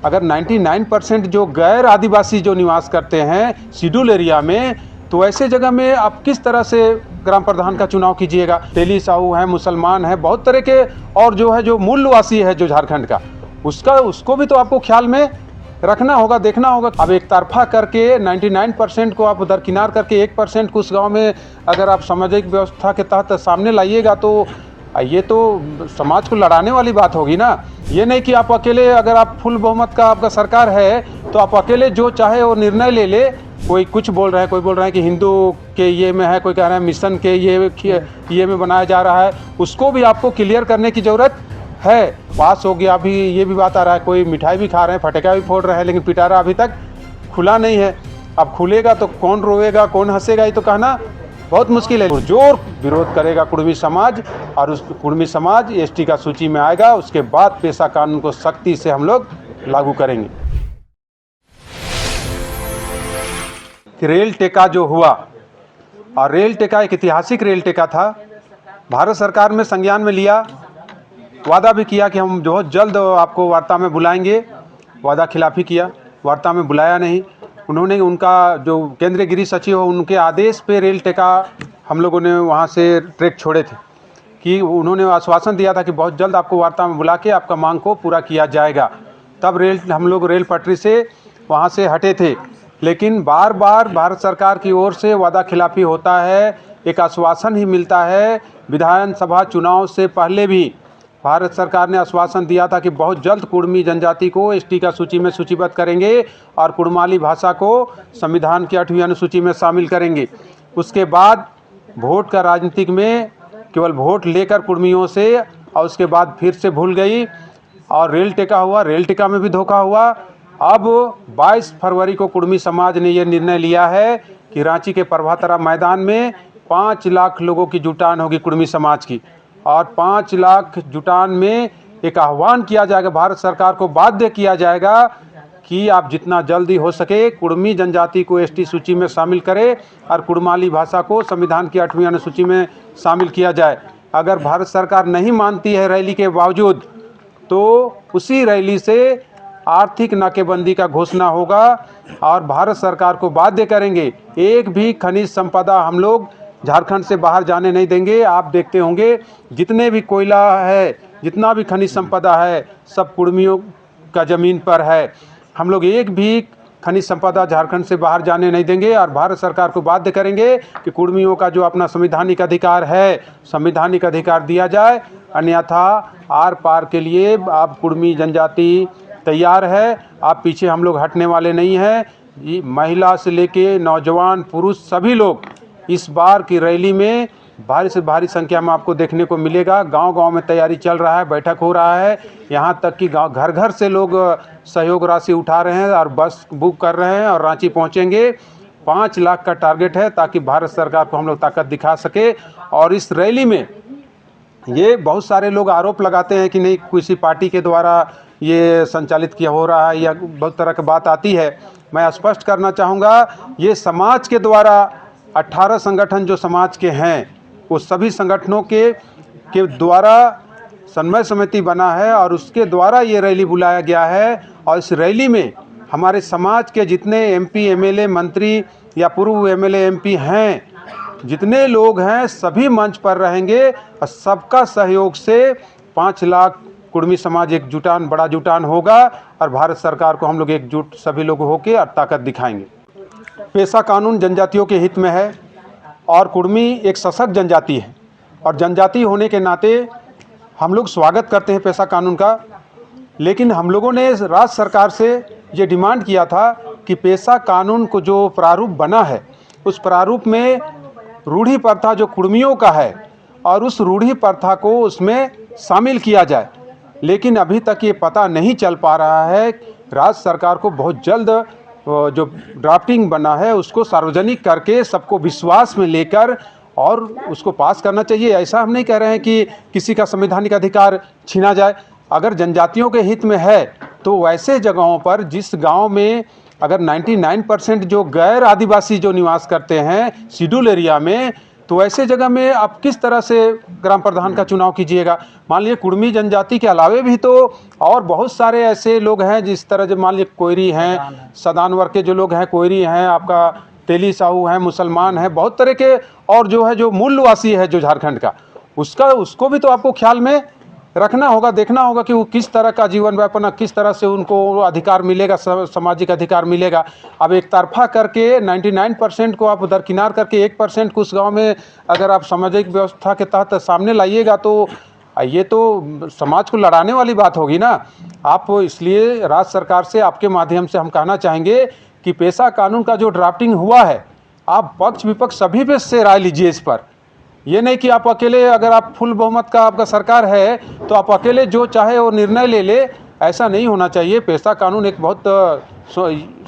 अगर 99% जो गैर आदिवासी जो निवास करते हैं शेड्यूल एरिया में, तो ऐसे जगह में आप किस तरह से ग्राम प्रधान का चुनाव कीजिएगा। तेली साहू है, मुसलमान है, बहुत तरह के, और जो है जो मूलवासी है जो झारखंड का, उसको भी तो आपको ख्याल में रखना होगा, देखना होगा। अब एक तरफा करके 99% को आप दरकिनार करके 1% को उस गांव में अगर आप सामाजिक व्यवस्था के तहत सामने लाइएगा, तो ये तो समाज को लड़ाने वाली बात होगी ना। ये नहीं कि आप अकेले, अगर आप फुल बहुमत का आपका सरकार है तो आप अकेले जो चाहे वो निर्णय ले ले। कोई कुछ बोल रहा है, कोई बोल रहा है कि हिंदू के ये में है, कोई कह रहा है मिशन के ये में बनाया जा रहा है। उसको भी आपको क्लियर करने की ज़रूरत है। पास हो गया, अभी ये भी बात आ रहा है, कोई मिठाई भी खा रहे हैं, फटका भी फोड़ रहे हैं, लेकिन पिटारा अभी तक खुला नहीं है। अब खुलेगा तो कौन रोएगा, कौन हंसेगा, ये तो कहना बहुत मुश्किल है। जोर विरोध करेगा कुर्मी समाज, और उस कुर्मी समाज एसटी का सूची में आएगा। उसके बाद पेशा कानून को सख्ती से हम लोग लागू करेंगे। रेल टेका जो हुआ, और रेल टेका एक ऐतिहासिक रेल टेका था। भारत सरकार में संज्ञान में लिया, वादा भी किया कि हम बहुत जल्द आपको वार्ता में बुलाएंगे। वादा खिलाफी किया, वार्ता में बुलाया नहीं। उन्होंने, उनका जो केंद्रीय गृह सचिव हो, उनके आदेश पे रेल टेका हम लोगों ने वहाँ से ट्रैक छोड़े थे, कि उन्होंने आश्वासन दिया था कि बहुत जल्द आपको वार्ता में बुला के आपका मांग को पूरा किया जाएगा। तब हम लोग रेल पटरी से वहाँ से हटे थे। लेकिन बार बार भारत सरकार की ओर से वादा खिलाफी होता है, एक आश्वासन ही मिलता है। विधानसभा चुनाव से पहले भी भारत सरकार ने आश्वासन दिया था कि बहुत जल्द कुर्मी जनजाति को एसटी का सूची में सूचीबद्ध करेंगे और कुड़माली भाषा को संविधान की 8वीं अनुसूची में शामिल करेंगे। उसके बाद वोट का राजनीतिक में केवल वोट लेकर कुर्मियों से, और उसके बाद फिर से भूल गई, और रेल टेका हुआ, रेल टेका में भी धोखा हुआ। अब 22 फरवरी को कुर्मी समाज ने यह निर्णय लिया है कि रांची के प्रभातरा मैदान में 5 लाख लोगों की जुटान होगी कुर्मी समाज की, और 5 लाख जुटान में एक आह्वान किया जाएगा, भारत सरकार को बाध्य किया जाएगा कि आप जितना जल्दी हो सके कुर्मी जनजाति को एसटी सूची में शामिल करें और कुड़माली भाषा को संविधान की 8वीं अनुसूची में शामिल किया जाए। अगर भारत सरकार नहीं मानती है रैली के बावजूद, तो उसी रैली से आर्थिक नाकेबंदी का घोषणा होगा और भारत सरकार को बाध्य करेंगे। एक भी खनिज संपदा हम लोग झारखंड से बाहर जाने नहीं देंगे। आप देखते होंगे जितने भी कोयला है, जितना भी खनिज संपदा है, सब कुर्मियों का ज़मीन पर है। हम लोग एक भी खनिज संपदा झारखंड से बाहर जाने नहीं देंगे और भारत सरकार को बाध्य करेंगे कि कुर्मियों का जो अपना संवैधानिक अधिकार है, संवैधानिक अधिकार दिया जाए, अन्यथा आर पार के लिए आप कुर्मी जनजाति तैयार है। आप पीछे हम लोग हटने वाले नहीं हैं। महिला से लेके नौजवान, पुरुष, सभी लोग इस बार की रैली में भारी से भारी संख्या में आपको देखने को मिलेगा। गांव-गांव में तैयारी चल रहा है, बैठक हो रहा है, यहां तक कि गांव घर घर से लोग सहयोग राशि उठा रहे हैं और बस बुक कर रहे हैं और रांची पहुंचेंगे। 5 लाख का टारगेट है ताकि भारत सरकार को हम लोग ताकत दिखा सके। और इस रैली में ये बहुत सारे लोग आरोप लगाते हैं कि नहीं किसी पार्टी के द्वारा ये संचालित किया हो रहा है, या बहुत तरह की बात आती है। मैं स्पष्ट करना चाहूँगा, ये समाज के द्वारा 18 संगठन जो समाज के हैं, वो सभी संगठनों के द्वारा समन्वय समिति बना है और उसके द्वारा ये रैली बुलाया गया है। और इस रैली में हमारे समाज के जितने एमपी, एमएलए, मंत्री या पूर्व एमएलए, एमपी हैं, जितने लोग हैं, सभी मंच पर रहेंगे और सबका सहयोग से 5 लाख कुर्मी समाज एक जुटान, बड़ा जुटान होगा और भारत सरकार को हम लोग एकजुट सभी लोग होके और ताकत दिखाएंगे। पेशा कानून जनजातियों के हित में है और कुर्मी एक सशक्त जनजाति है, और जनजाति होने के नाते हम लोग स्वागत करते हैं पेशा कानून का। लेकिन हम लोगों ने राज्य सरकार से ये डिमांड किया था कि पेशा कानून को जो प्रारूप बना है, उस प्रारूप में रूढ़ी प्रथा जो कुर्मियों का है और उस रूढ़ी प्रथा को उसमें शामिल किया जाए। लेकिन अभी तक ये पता नहीं चल पा रहा है। राज्य सरकार को बहुत जल्द जो ड्राफ्टिंग बना है उसको सार्वजनिक करके सबको विश्वास में लेकर और उसको पास करना चाहिए। ऐसा हम नहीं कह रहे हैं कि किसी का संवैधानिक अधिकार छीना जाए। अगर जनजातियों के हित में है तो वैसे जगहों पर, जिस गांव में अगर 99% जो गैर आदिवासी जो निवास करते हैं शेड्यूल एरिया में, तो ऐसे जगह में आप किस तरह से ग्राम प्रधान का चुनाव कीजिएगा। मान लीजिए कुर्मी जनजाति के अलावे भी तो और बहुत सारे ऐसे लोग हैं, जिस तरह जो मान लीजिए कोयरी हैं, सदान वर्ग के जो लोग हैं, कोयरी हैं, आपका तेली साहू हैं, मुसलमान हैं, बहुत तरह के, और जो है जो मूलवासी है जो झारखंड का, उसको भी तो आपको ख्याल में रखना होगा, देखना होगा कि वो किस तरह का जीवन यापन, किस तरह से उनको अधिकार मिलेगा, सामाजिक अधिकार मिलेगा। अब एक तरफा करके 99% को आप दरकिनार करके 1% को उस गांव में अगर आप सामाजिक व्यवस्था के तहत सामने लाइएगा तो ये तो समाज को लड़ाने वाली बात होगी ना। आप इसलिए राज्य सरकार से आपके माध्यम से हम कहना चाहेंगे कि पेशा कानून का जो ड्राफ्टिंग हुआ है, आप पक्ष विपक्ष सभी पे से राय लीजिए इस पर। ये नहीं कि आप अकेले, अगर आप फुल बहुमत का आपका सरकार है तो आप अकेले जो चाहे वो निर्णय ले, ऐसा नहीं होना चाहिए। पेशा कानून एक बहुत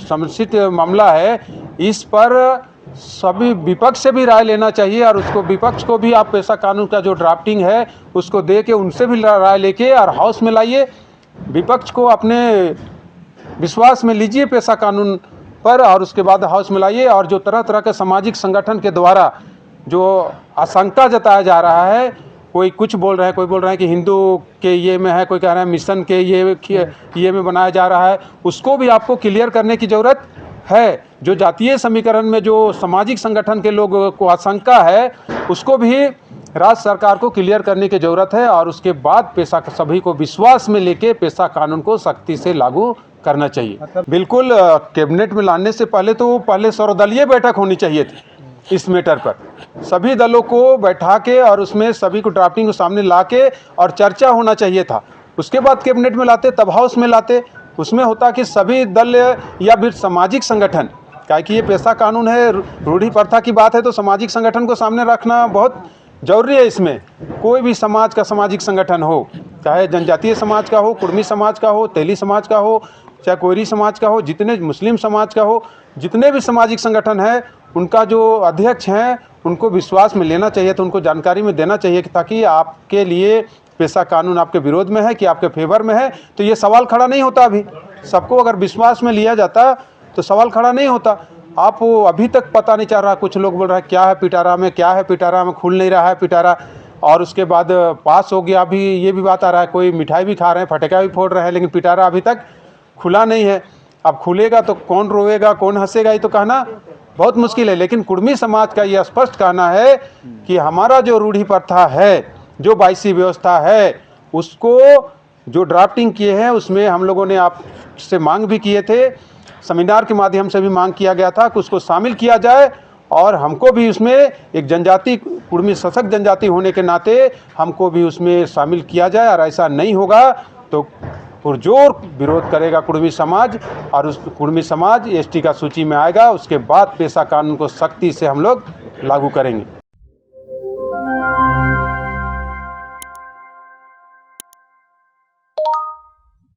समर्पित मामला है, इस पर सभी विपक्ष से भी राय लेना चाहिए, और उसको विपक्ष को भी आप पेशा कानून का जो ड्राफ्टिंग है उसको दे के उनसे भी राय लेके और हाउस में लाइए। विपक्ष को अपने विश्वास में लीजिए पेशा कानून पर, और उसके बाद हाउस में लाइए। और जो तरह तरह के सामाजिक संगठन के द्वारा जो आशंका जताया जा रहा है, कोई कुछ बोल रहा है, कोई बोल रहा है कि हिंदू के ये में है, कोई कह रहा है मिशन के ये में बनाया जा रहा है, उसको भी आपको क्लियर करने की ज़रूरत है। जो जातीय समीकरण में जो सामाजिक संगठन के लोगों को आशंका है, उसको भी राज्य सरकार को क्लियर करने की ज़रूरत है, और उसके बाद पेशा सभी को विश्वास में लेके पेशा कानून को सख्ती से लागू करना चाहिए। बिल्कुल कैबिनेट में लाने से पहले सर्वदलीय बैठक होनी चाहिए थी इस मैटर पर, सभी दलों को बैठा के और उसमें सभी को ड्राफ्टिंग को सामने ला के और चर्चा होना चाहिए था। उसके बाद कैबिनेट में लाते, तब हाउस में लाते। उसमें होता कि सभी दल या फिर सामाजिक संगठन, क्या कि ये पेशा कानून है, रूढ़ी प्रथा की बात है, तो सामाजिक संगठन को सामने रखना बहुत जरूरी है। इसमें कोई भी समाज का सामाजिक संगठन हो, चाहे जनजातीय समाज का हो, कुर्मी समाज का हो, तेली समाज का हो, चाहे कोयरी समाज का हो, जितने मुस्लिम समाज का हो, जितने भी सामाजिक संगठन है, उनका जो अध्यक्ष हैं उनको विश्वास में लेना चाहिए, तो उनको जानकारी में देना चाहिए कि ताकि आपके लिए पेशा कानून आपके विरोध में है कि आपके फेवर में है, तो ये सवाल खड़ा नहीं होता। अभी सबको अगर विश्वास में लिया जाता तो सवाल खड़ा नहीं होता। आप अभी तक पता नहीं चल रहा, कुछ लोग बोल रहा है क्या है पिटारा में, क्या है पिटारा में, खुल नहीं रहा है पिटारा, और उसके बाद पास हो गया। अभी ये भी बात आ रहा है, कोई मिठाई भी खा रहे हैं, फटका भी फोड़ रहे हैं, लेकिन पिटारा अभी तक खुला नहीं है। अब खुलेगा तो कौन रोएगा, कौन हंसेगा, ये तो कहना बहुत मुश्किल है। लेकिन कुर्मी समाज का ये स्पष्ट कहना है कि हमारा जो रूढ़ी प्रथा है, जो 22वीं व्यवस्था है, उसको जो ड्राफ्टिंग किए हैं उसमें हम लोगों ने आपसे मांग भी किए थे, सेमिनार के माध्यम से भी मांग किया गया था कि उसको शामिल किया जाए, और हमको भी उसमें एक जनजाति, कुर्मी सशक्त जनजाति होने के नाते हमको भी उसमें शामिल किया जाए। और ऐसा नहीं होगा तो पुरजोर विरोध करेगा कुर्मी समाज, और उस कुर्मी समाज एसटी का सूची में आएगा। उसके बाद पेशा कानून को सख्ती से हम लोग लागू करेंगे।